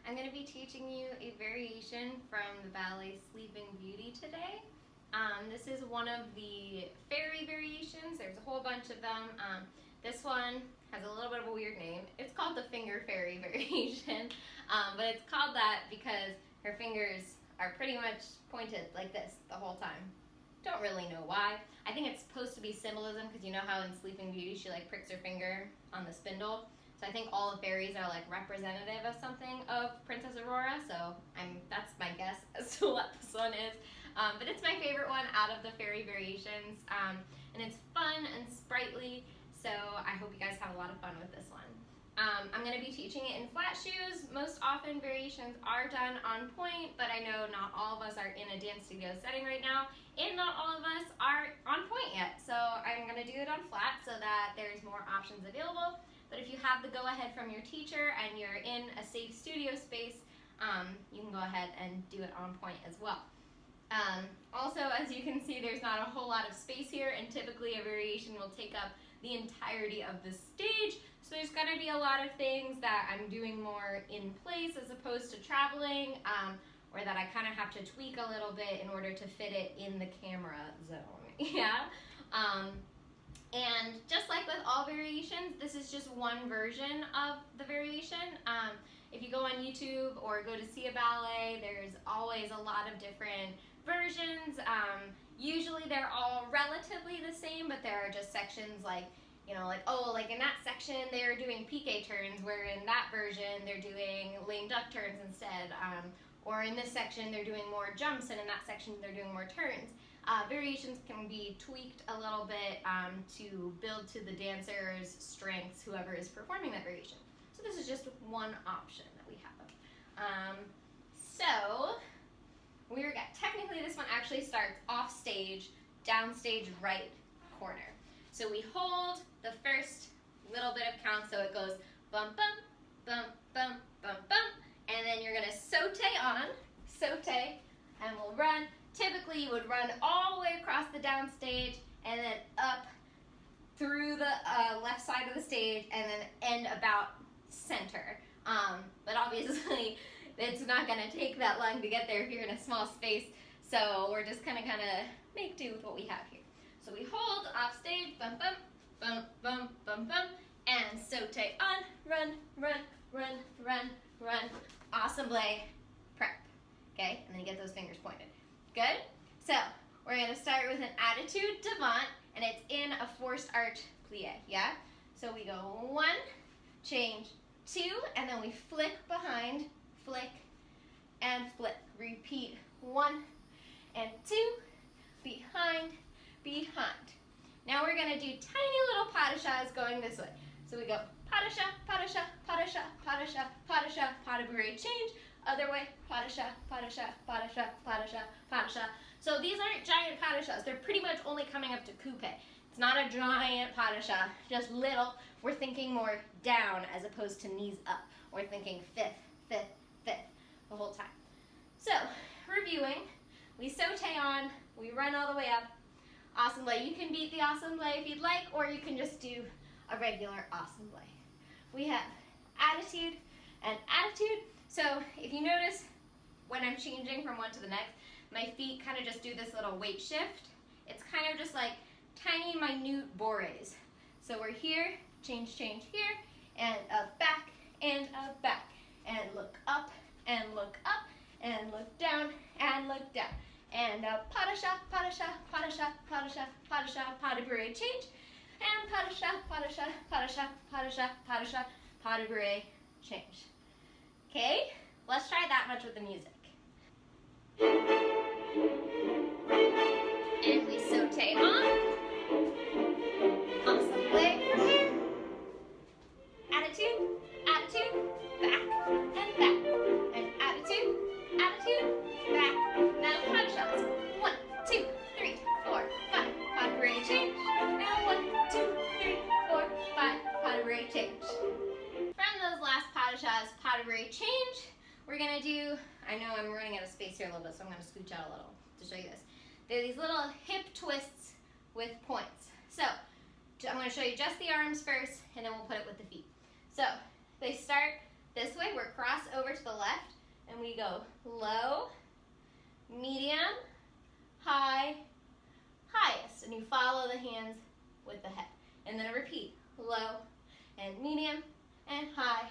I'm going to be teaching you a variation from the ballet Sleeping Beauty today. This is one of the fairy variations. There's a whole bunch of them. This one has a little bit of a weird name. It's called the finger fairy variation, but it's called that because her fingers are pretty much pointed like this the whole time. Don't really know why. I think it's supposed to be symbolism because you know how in Sleeping Beauty she like pricks her finger on the spindle. So I think all the fairies are like representative of something of Princess Aurora. So that's my guess as to what this one is. But it's my favorite one out of the fairy variations, and it's fun and sprightly. So I hope you guys have a lot of fun with this one. I'm going to be teaching it in flat shoes. Most often variations are done on point, but I know not all of us are in a dance studio setting right now, and not all of us are on point yet. So I'm going to do it on flat so that there's more options available. But if you have the go-ahead from your teacher and you're in a safe studio space, you can go ahead and do it on point as well. Also, as you can see, there's not a whole lot of space here, and typically a variation will take up the entirety of the stage. So there's going to be a lot of things that I'm doing more in place as opposed to traveling, or that I kind of have to tweak a little bit in order to fit it in the camera zone. Yeah. And just like with all variations, this is just one version of the variation. If you go on YouTube or go to see a ballet, there's always a lot of different versions. Usually they're all relatively the same, but there are just sections like, like in that section they're doing piqué turns, where in that version they're doing lame duck turns instead. Or in this section they're doing more jumps, and in that section they're doing more turns. Variations can be tweaked a little bit to build to the dancer's strengths, whoever is performing that variation. So this is just one option that we have. Technically this one actually starts off stage, downstage right corner. So we hold the first little bit of count, so it goes bum, bum, bum, bum, bum, bum, and then you're gonna saute, and we'll run. Typically you would run all the way across the downstage and then up through the left side of the stage and then end about center. But obviously it's not gonna take that long to get there if you're in a small space, so we're just gonna kind of make do with what we have here. So we hold off stage, bum, bum, bum, bum, bum, bum, and saute on, run, run, run, run, run, ensemble, prep. Okay, and then you get those fingers pointed. Good? So we're going to start with an attitude devant, and it's in a forced arch plie, yeah? So we go 1, change 2, and then we flick behind, flick, and flick. Repeat 1 and 2, behind, behind. Now we're going to do tiny little pas de chas going this way. So we go pas de chat, pas de chat, pas de chat, pas de chat, pas de chat, pas de bourrée, change. Other way, pas de chat, pas de chat, pas de chat, pas de chat, pas de chat. So these aren't giant pas de chats. They're pretty much only coming up to coupe. It's not a giant pas de chat, just little. We're thinking more down as opposed to knees up. We're thinking fifth, fifth, fifth the whole time. So, reviewing, we saute on, we run all the way up. Ensemble, you can beat the ensemble if you'd like, or you can just do a regular ensemble. We have attitude and attitude. So if you notice, when I'm changing from one to the next, my feet kind of just do this little weight shift. It's kind of just like tiny, minute bourrées. So we're here, change here, and up, back, and look up, and look up, and look down, and look down. And pas de chat, pas de chat, pas de chat, pas de chat, pas de chat, pas de bourrée, change. And pas de chat, pas de chat, pas de chat, pas de chat, pas de chat, pas de bourrée, change. Okay, let's try that much with the music. And we saute on. Ensemble from here. Attitude, attitude, back, and back. And attitude, attitude, back. Now pas de chats. 1, 2, 3, 4, 5. Pas de bourrée, change. Now 1, 2, 3, 4, 5. Pas de bourrée, change. From those last pas de chats, pas de bourrée, change, we're going to do, I know I'm running out of space here a little bit, so I'm going to scooch out a little to show you this. They're these little hip twists with points. So I'm going to show you just the arms first, and then we'll put it with the feet. So they start this way, we're cross over to the left, go low, medium, high, highest. And you follow the hands with the head. And then repeat, low and medium and high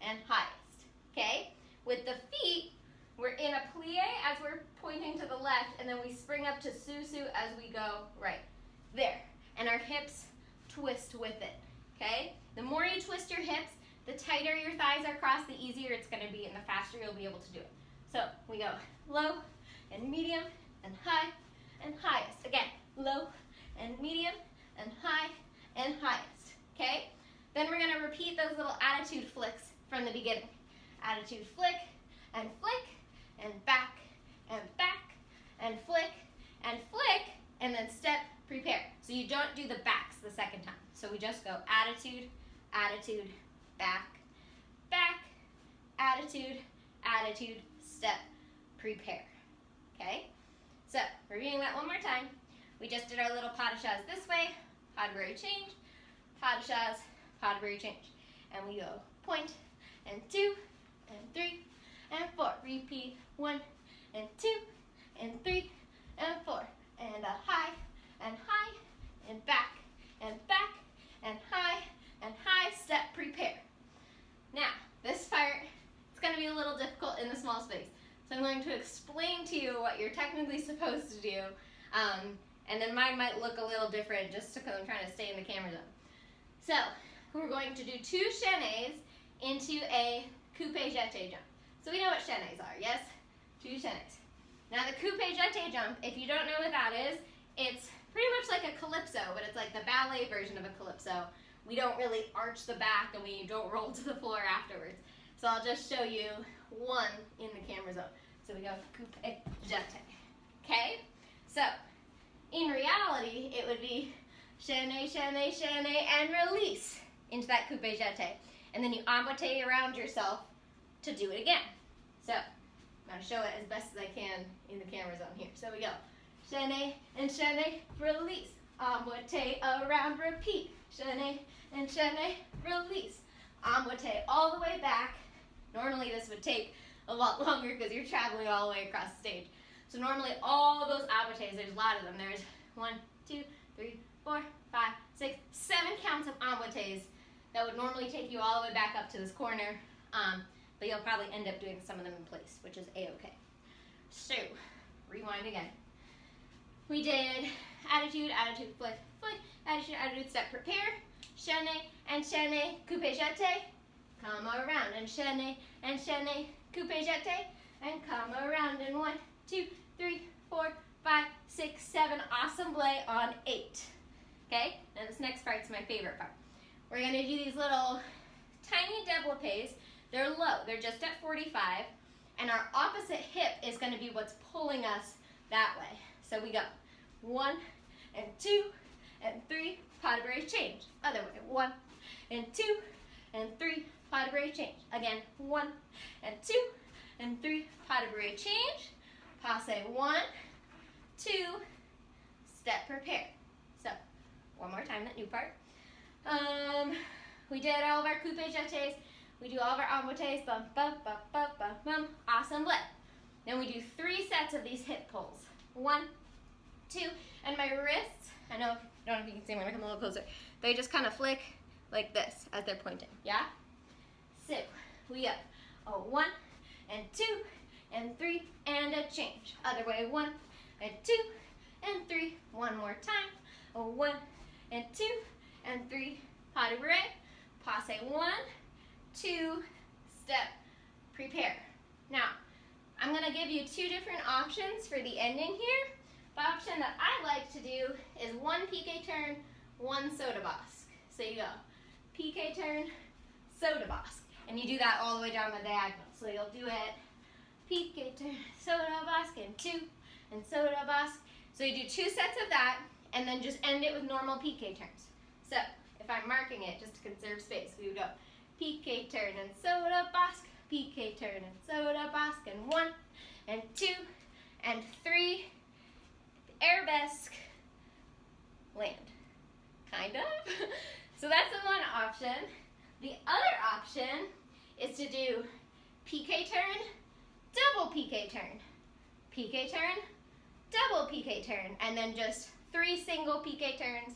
and highest. Okay? With the feet, we're in a plie as we're pointing to the left, and then we spring up to susu as we go right. There. And our hips twist with it. Okay? The more you twist your hips, the tighter your thighs are crossed, the easier it's going to be, and the faster you'll be able to do it. So we go low and medium and high and highest. Again, low and medium and high and highest. Okay? Then we're going to repeat those little attitude flicks from the beginning. Attitude flick and back and back and flick, and then step, prepare. So you don't do the backs the second time. So we just go attitude, attitude, back, back, attitude, attitude, step, prepare. Okay? So, reviewing that one more time. We just did our little pas de chas this way, pas de bourrée change, pas de chas, pas de bourrée change. And we go point, and 2, and 3, and 4. Repeat 1, and 2, and 3, and 4. And a high, and back, and back, and high, step, prepare. Now, this part, it's going to be a little difficult in the small space. So I'm going to explain to you what you're technically supposed to do. And then mine might look a little different just because I'm trying to stay in the camera zone. So, we're going to do 2 chaînés into a coupé jeté jump. So we know what chaînés are, yes? 2 chaînés. Now the coupé jeté jump, if you don't know what that is, it's pretty much like a calypso, but it's like the ballet version of a calypso. We don't really arch the back and we don't roll to the floor afterwards. So I'll just show you one in the camera zone. So we go coupé jeté. Okay? So, in reality, it would be chaîné, chaîné, chaîné, and release into that coupé jeté. And then you emboîte around yourself to do it again. So, I'm going to show it as best as I can in the camera zone here. So we go chaîné and chaîné, release. Emboîte around, repeat. Chaîné and chaîné, release. Emboîte all the way back. Normally this would take a lot longer because you're traveling all the way across the stage. So normally all those emboîtes, there's a lot of them. There's 1, 2, 3, 4, 5, 6, 7 counts of emboîtes that would normally take you all the way back up to this corner. But you'll probably end up doing some of them in place, which is a-okay. So, rewind again. We did attitude, attitude, flick, flick, attitude, attitude, step, prepare, chaîné, and chaîné, coupé jeté, come around, and chaîné, coupé jeté, and come around, and 1, 2, 3, 4, 5, 6, 7, assemblée on 8. Okay, now this next part's my favorite part. We're going to do these little tiny développés. They're low, they're just at 45, and our opposite hip is going to be what's pulling us that way. So we go 1 and 2 and 3, pas de bourrée change. Other way, 1 and 2 and 3, pas de bourrée change. Again, 1 and 2 and 3, pas de bourrée change. Passe 1, 2, step, prepare. So, one more time, that new part. We did all of our coupé jetés. We do all of our emboîtes, bum, bum, bum, bum, bum, bum, assemblée. Then we do 3 sets of these hip pulls. 1, 2, and my wrists, I don't know if you can see, I'm going to come a little closer. They just kind of flick like this as they're pointing, yeah? So, we go 1 and 2 and 3 and a change. Other way, 1 and 2 and 3. One more time. 1 and 2 and 3. Pas de bourrée. Passe 1, 2, step, prepare. Now, I'm going to give you 2 different options for the ending here. The option that I like to do is 1 piqué turn, 1 soda basque. So you go piqué turn, soda basque. And you do that all the way down the diagonal. So you'll do it piqué turn, soda basque, and 2, and soda basque. So you do 2 sets of that, and then just end it with normal piqué turns. So if I'm marking it, just to conserve space, we would go piqué turn and soda basque, piqué turn and soda basque, and 1, and 2, and 3, arabesque, land. Kind of. So that's the one option. The other option is to do piqué turn, double PK turn, PK turn, double PK turn, and then just 3 single PK turns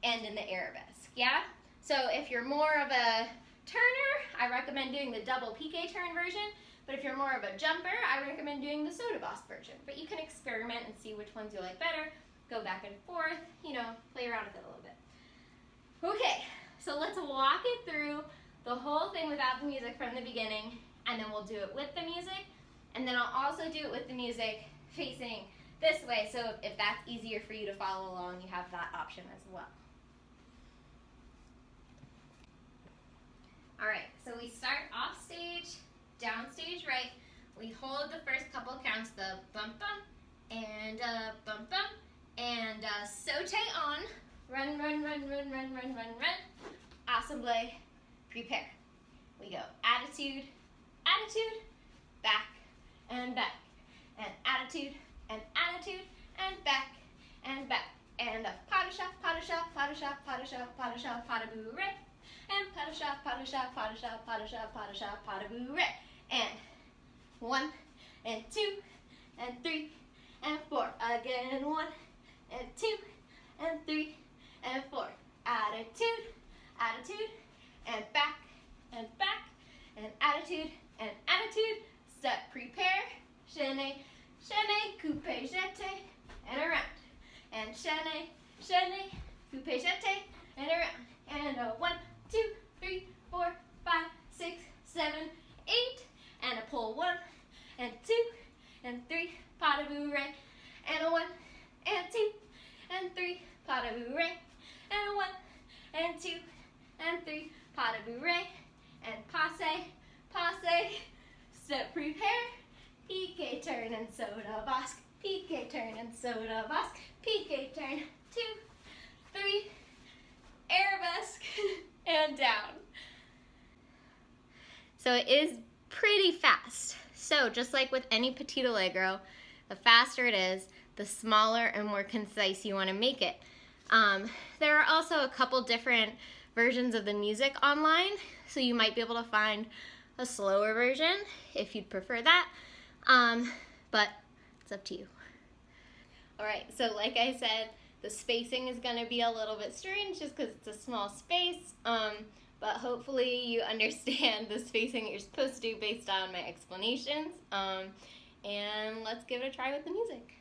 and in the arabesque, yeah? So if you're more of a turner, I recommend doing the double PK turn version, but if you're more of a jumper, I recommend doing the soda boss version. But you can experiment and see which ones you like better, go back and forth, you know, play around with it a little bit. Okay, so let's walk it through the whole thing without the music from the beginning, and then we'll do it with the music, and then I'll also do it with the music facing this way, so if that's easier for you to follow along, you have that option as well. All right, so we start off stage, down stage right. We hold the first couple counts, the bump bump and bump bump and saute on. Run, run, run, run, run, run, run, run. Assemble, prepare. We go attitude, attitude, back and back, and attitude and attitude and back and back. And pas de chat, pas de chat, pas de chat, pas de chat, pas de chat, pas de bourrée. And pas de chat, pas de chat, pas de chat, pas de chat, pas de chat, pas de bourrée. And 1 and 2 and 3 and 4. Again, 1 and 2 and 3 and 4. Attitude, attitude, and back and back, and attitude and attitude. Step, prepare, chaîné, chaîné, coupé, jeté, and around. And chaîné, chaîné, coupé, jeté, and around. And a 1, 2, 3, 4, 5, 6, 7, 8, and a pull 1 and 2 and 3, pas de bourrée, and a 1 and 2 and 3, pas de bourrée, and a 1 and 2 and 3, pas de bourrée, and passe, passe, step, prepare, PK turn and soda basque, PK turn and soda basque, PK turn, 2, 3, arabesque, and down. So it is pretty fast. So just like with any petit allegro, the faster it is, the smaller and more concise you want to make it. There are also a couple different versions of the music online, so you might be able to find a slower version if you'd prefer that, but it's up to you. All right, so like I said, the spacing is going to be a little bit strange just because it's a small space, but hopefully you understand the spacing that you're supposed to do based on my explanations, and let's give it a try with the music.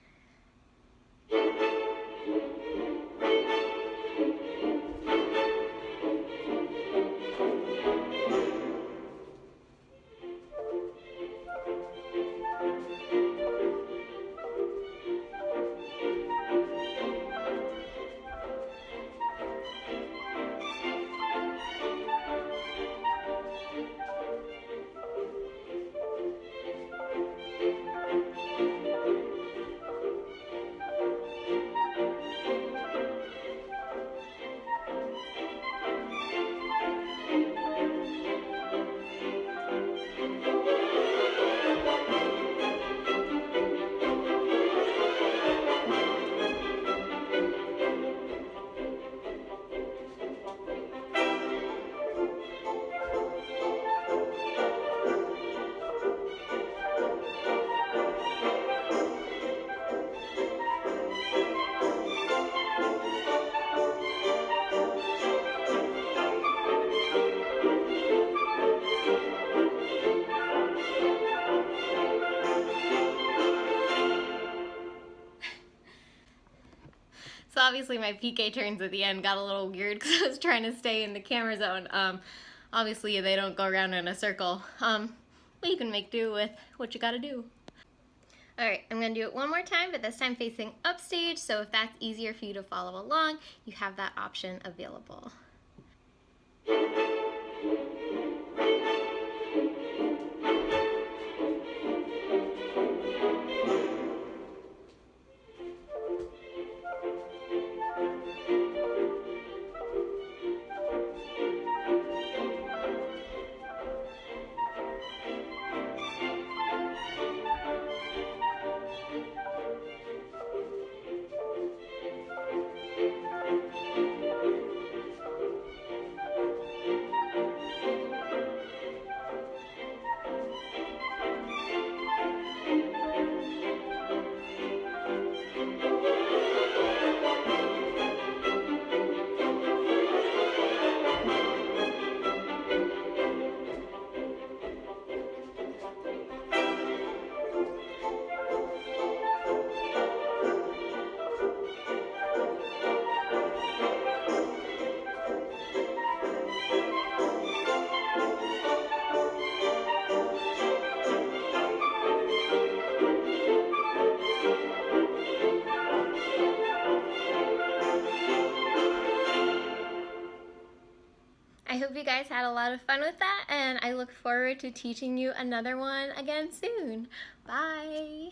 So obviously my PK turns at the end got a little weird because I was trying to stay in the camera zone. Obviously they don't go around in a circle, but you can make do with what you gotta do. Alright, I'm going to do it one more time, but this time facing upstage, so if that's easier for you to follow along, you have that option available. guys had a lot of fun with that, and I look forward to teaching you another one again soon. Bye!